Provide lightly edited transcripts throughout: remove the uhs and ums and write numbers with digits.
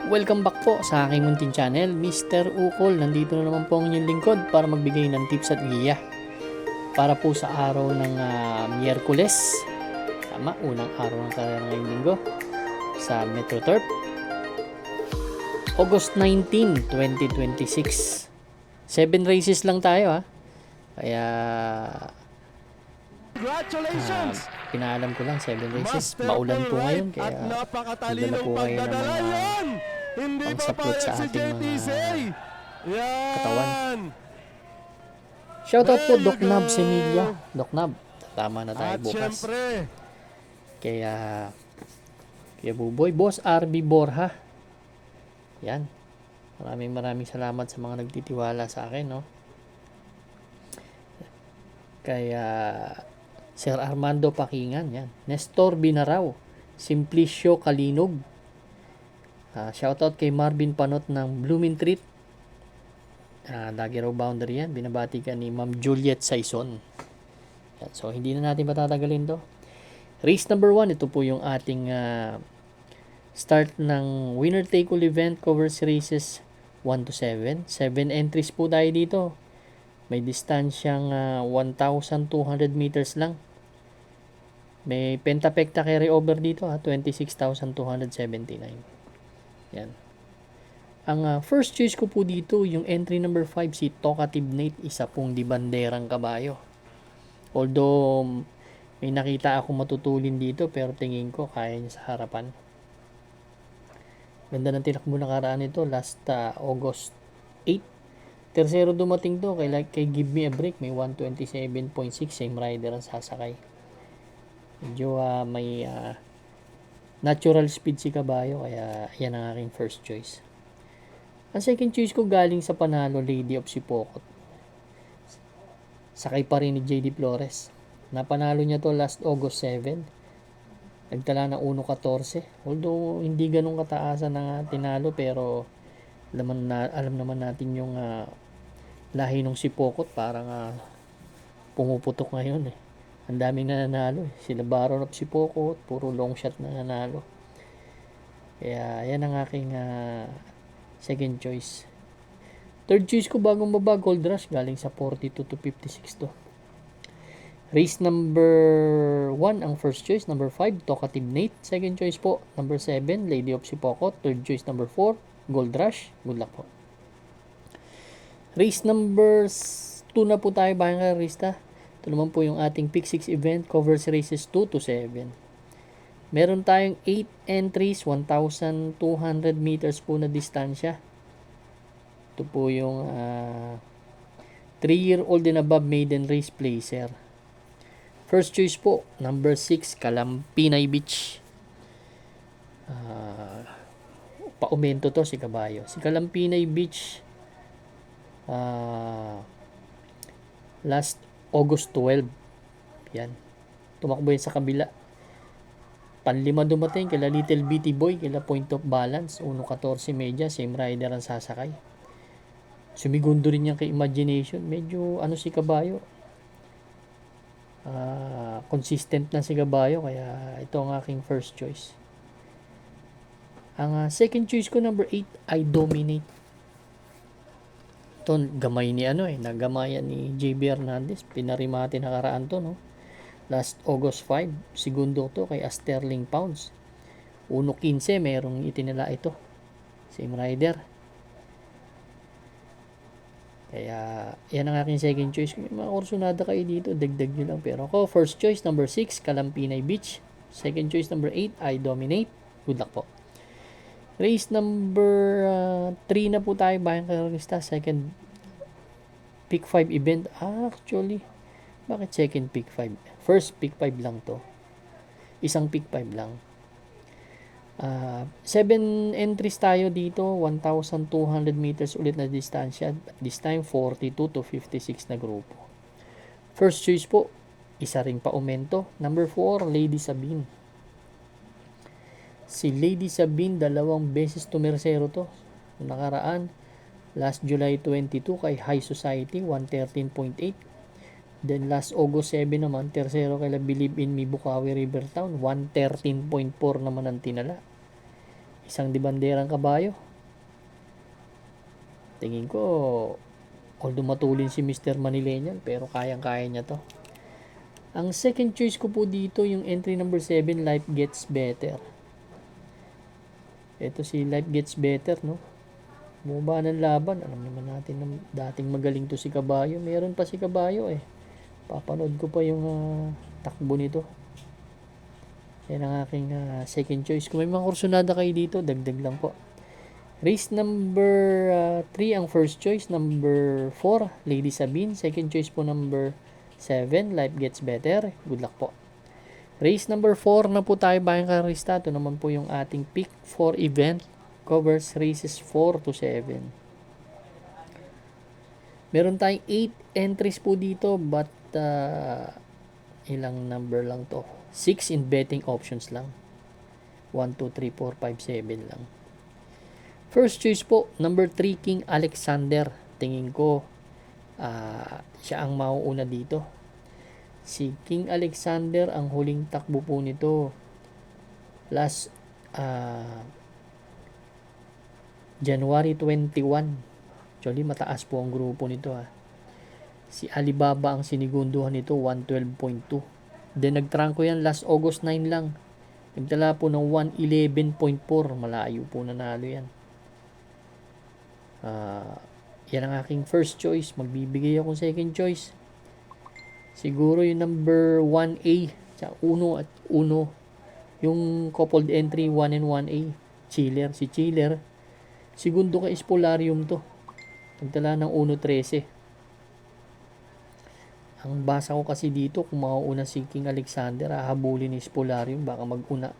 Welcome back po sa aking munting channel, Mr. Ukol. Nandito na naman po ang inyong lingkod para magbigay ng tips at giya para po sa araw ng Miyerkules. Tama, unang araw ng karera ngayong linggo sa Metro Turf. August 19, 2026. 7 races lang tayo Kaya Congratulations! pinaalam ko lang 7 races. Maulan po ngayon kaya dala po kayo ng mga pangsaplot sa ating mga katawan. Shoutout po Doc Nab Semilla. Doc Nab, tama na tayo At bukas. syempre, Kaya Buboy, Boss RB Borja. Yan. Maraming salamat sa mga nagtitiwala sa akin, no? Kaya Sir Armando Pakingan, yan. Nestor Binaraw, Simplicio Kalinog. Shoutout kay Marvin Panot ng Blooming Treat. Lagi raw boundary yan. Binabati ka ni Ma'am Juliet Saison. Yan. So, hindi na natin patatagalin to. Race number 1, ito po yung ating start ng winner take all event, covers races 1 to 7. 7 entries po tayo dito. May distansyang 1,200 meters lang. May pentapekta carry over dito 26,279. Yan. Ang first choice ko po dito, yung entry number 5, si Talkative Nate, isa pong di banderang kabayo. Although may nakita ako matutulin dito, pero tingin ko kaya niya sa harapan. Ganda ng tinakbo na karaan ito last August 8. Tercero dumating to kay Give Me a Break, may 127.6, same rider ang sasakay. Medyo may natural speed si kabayo, kaya yan ang aking first choice. Ang second choice ko galing sa panalo, Lady of Sipokot. Sakay pa rin ni JD Flores. Napanalo niya to last August 7. Nagtala ng 1.14. Although hindi ganun kataasan na tinalo, pero alam naman natin yung lahi ng Sipokot, parang pumuputok ngayon Ang daming nananalo Sila Baron of Sipokot, puro long shot na nanalo. Kaya yan ang aking second choice. Third choice ko bagong baba, Gold Rush, galing sa 42 to 56 to. Race number 1 ang first choice, number 5 Talkative Nate. Second choice po number 7 Lady of Sipokot. Third choice number 4 Gold Rush. Good luck po. Race number 2 na po tayo, bayang karista. Ito naman po yung ating Pick 6 event, covers races 2 to 7. Meron tayong 8 entries, 1,200 meters po na distansya. Ito po yung 3-year-old and above maiden race placer. First choice po, number 6 Kalampinay Beach. Paumento to si kabayo. Si Kalampinay Beach, last August 12. Yan. Tumakbo yan sa kabila. Panlima dumating kila Little Bitty Boy, kila Point of Balance, 1.14 media, same rider ang sasakay. Sumigundo rin yan kay Imagination. Medyo si kabayo. Consistent na si kabayo, kaya ito ang aking first choice. Ang second choice ko, number 8, I Dominate. Ito, gamay ni nagamayan ni JB Hernandez. Pinarimati na karaan to, no? Last August 5, segundo to kay Sterling Pounds. 1.15, merong itinala ito. Same rider. Kaya, yan ang aking second choice. Kung may mga kursunada kayo dito, dagdag nyo lang. Pero ako, first choice, number 6, Kalampinay Beach. Second choice, number 8, I Dominate. Good luck po. Race number 3 na po tayo, bayang karista. Second Pick 5 event. Actually, bakit second Pick 5? First Pick 5 lang to. Isang Pick 5 lang. 7 entries tayo dito, 1,200 meters ulit na distansya. This time 42 to 56 na grupo. First choice po, isa ring paumento. Number 4, Lady Sabine. Si Lady Sabine, 2 beses tumersero to. Nakaraan, last July 22 kay High Society, 113.8. Then last August 7 naman, tersero kay Believe in Me Bukawi River Town, 113.4 naman ang tinala. Isang dibanderang kabayo. Tingin ko, although matulin si Mr. Manileñal, pero kayang-kaya niya to. Ang second choice ko po dito, yung entry number 7, Life Gets Better. Ito si Life Gets Better, no? Bumaba ng laban. Alam naman natin na dating magaling to si Kabayo. Meron pa si Kabayo eh. Papanood ko pa yung takbo nito. Yan ang aking second choice. Kung may mga kursunada kayo dito, dagdag lang po. Race number 3 ang first choice. Number 4, Lady Sabine. Second choice po number 7, Life Gets Better. Good luck po. Race number 4 na po tayo bayang karista. Ito naman po yung ating pick for event. Covers races 4 to 7. Meron tayong 8 entries po dito but ilang number lang to. 6 in betting options lang. 1, 2, 3, 4, 5, 7 lang. First choice po, number 3, King Alexander. Tingin ko siya ang mauuna dito. Si King Alexander, ang huling takbo po nito last January 21. Actually, mataas po ang grupo nito Si Alibaba ang sinigunduhan nito, 112.2. Then nagtrangko yan last August 9 lang. Nagdala po ng 111.4. Malayo po nanalo yan. Yan ang aking first choice. Magbibigay akong second choice. Siguro yung number 1A. Tsaka 1 at 1. Yung coupled entry 1 and 1A. Chiller. Si Chiller. Segundo kay Spolarium to. Nagdala ng 1.13. Ang basa ko kasi dito, kung mauuna si King Alexander, hahabulin ni Spolarium, baka maguna.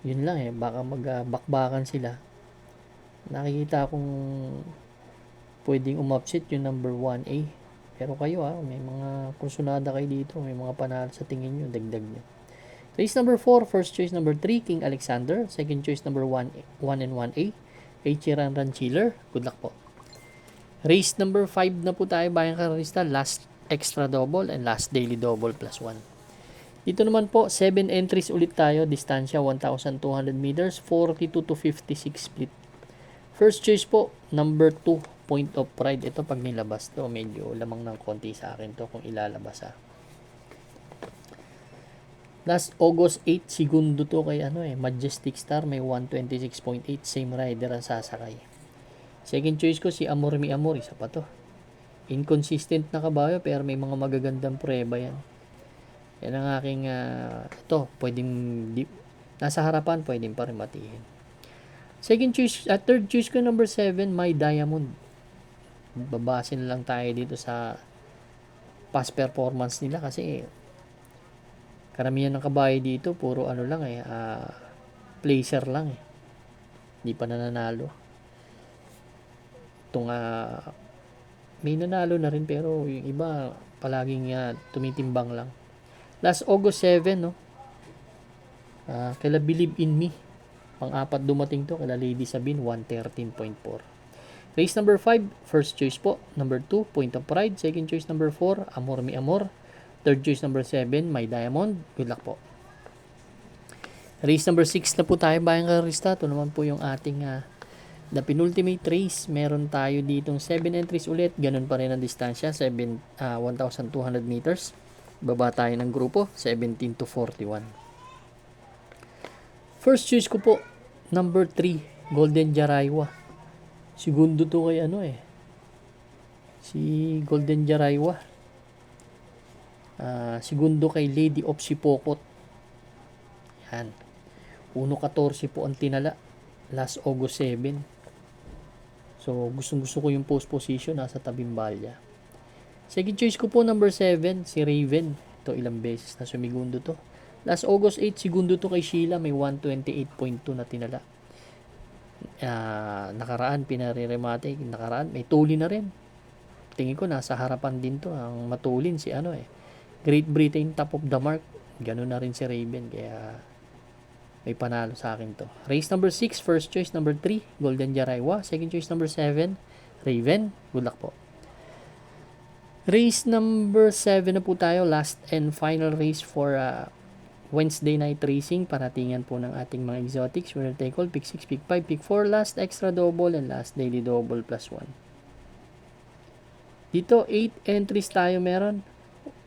Yun lang baka magbakbakan sila. Nakikita kong pwedeng umupset yung number 1A. Pero kayo may mga kursunada kayo dito, may mga panalo sa tingin nyo, dagdag nyo. Race number 4, first choice number 3, King Alexander. Second choice number 1 and 1A. Chiran Ranchiller. Good luck po. Race number 5 na po tayo bayang karista. Last extra double and last daily double plus 1. Dito naman po, 7 entries ulit tayo. Distansya 1,200 meters, 42 to 56 split. First choice po, number 2, Point of Pride. Ito pag nilabas to, medyo lamang ng konti sa akin to kung ilalabas Last August 8, segundo to kay Majestic Star, may 126.8, same rider ang sasakay. Second choice ko si Amor Mi Amor, isa pa to. Inconsistent na kabayo pero may mga magagandang prueba yan. Yan ang aking ito, pwedeng nasa harapan, pwedeng pa rin matiin. Second choice, third choice ko number 7, My Diamond. Babase na lang tayo dito sa past performance nila kasi karamihan ng kabayo dito puro lang placer lang hindi pa nananalo. Itong may nanalo na rin pero yung iba palaging tumitimbang lang. Last August 7 kaila Believe in Me, pang-apat dumating to, kaila Lady Sabine 113.4. Race number 5, first choice po number 2, Point of Pride. Second choice number 4, Amor Mi Amor. Third choice number 7, My Diamond. Good luck po. Race number 6 na po tayo bayang karista. Ito naman po yung ating the penultimate race. Meron tayo ditong 7 entries ulit. Ganun pa rin ang distansya, 1,200 meters. Baba tayo ng grupo, 17 to 41. First choice ko po, number 3, Golden Jaraywa. Segundo to kay si Golden Jaraywa. Segundo kay Lady of Sipokot. Yan. 1.14 po ang tinala. Last August 7. So, gustong-gusto ko yung post position nasa tabing balya. Second choice ko po number 7, si Raven. Ito ilang beses na sumigundo to. Last August 8, segundo to kay Sheila. May 128.2 na tinala. Nakaraan, pinare-remate. Nakaraan, may tuli na rin. Tingin ko nasa harapan din to. Ang matulin si Great Britain, top of the mark. Ganun na rin si Raven. Kaya may panalo sa akin to. Race number 6, first choice number 3, Golden Jaraywa. Second choice number 7, Raven. Good luck po. Race number 7 na po tayo. Last and final race for Wednesday night racing, paratingan po ng ating mga exotics. Winner take all, pick 6, pick 5, pick 4, last extra double, and last daily double plus 1. Dito, 8 entries tayo meron.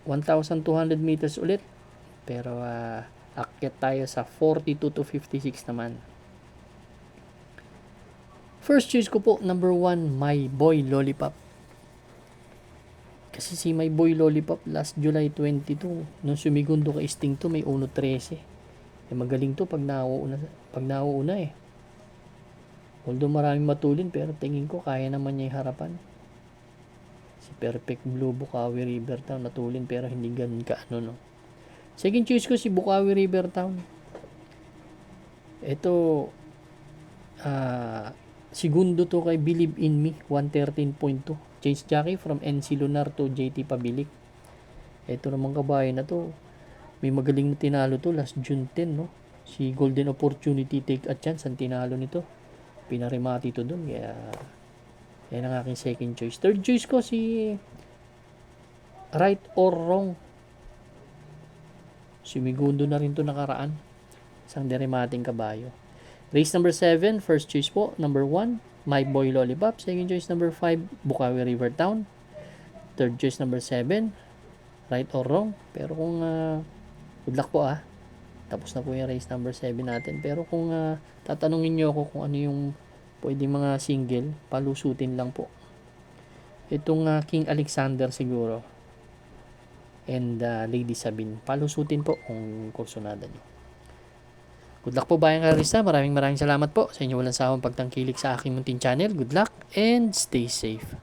1,200 meters ulit. Pero, akyat tayo sa 42 to 56 naman. First choice ko po, number 1, My Boy Lollipop. Kasi si My Boy Lollipop last July 22, nung sumigundo kay Sting to, may 1.13. Magaling to pag nauuna eh. Although maraming matulin, pero tingin ko kaya naman niya yung harapan. Si Perfect Blue, Bukawi River Town, natulin pero hindi ganun no. Second choice ko si Bukawi River Town. Ito, segundo to kay Believe in Me, 113.2. Change jockey from NC Lunar to JT Pabilik. Ito naman kabayan na to, may magaling na tinalo to last June 10, no? Si Golden Opportunity Take a Chance ang tinalo nito. Pinarimati to dun, kaya yan ang aking second choice. Third choice ko si Right or Wrong. Sumigundo na rin to nakaraan. Isang derimating kabayo. Race number 7, first choice po, number 1, My Boy Lollipop. Second choice, number 5, Bukawi River Town. Third choice, number 7, Right or Wrong. Pero kung, good luck po Tapos na po yung race number 7 natin. Pero kung tatanungin nyo ako kung ano yung pwedeng mga single, palusutin lang po. Itong King Alexander siguro. And Lady Sabine. Palusutin po kung kursunada nyo. Good luck po Bayang Karista. Maraming salamat po sa inyo walang sawang pagtangkilik sa aking munting channel. Good luck and stay safe.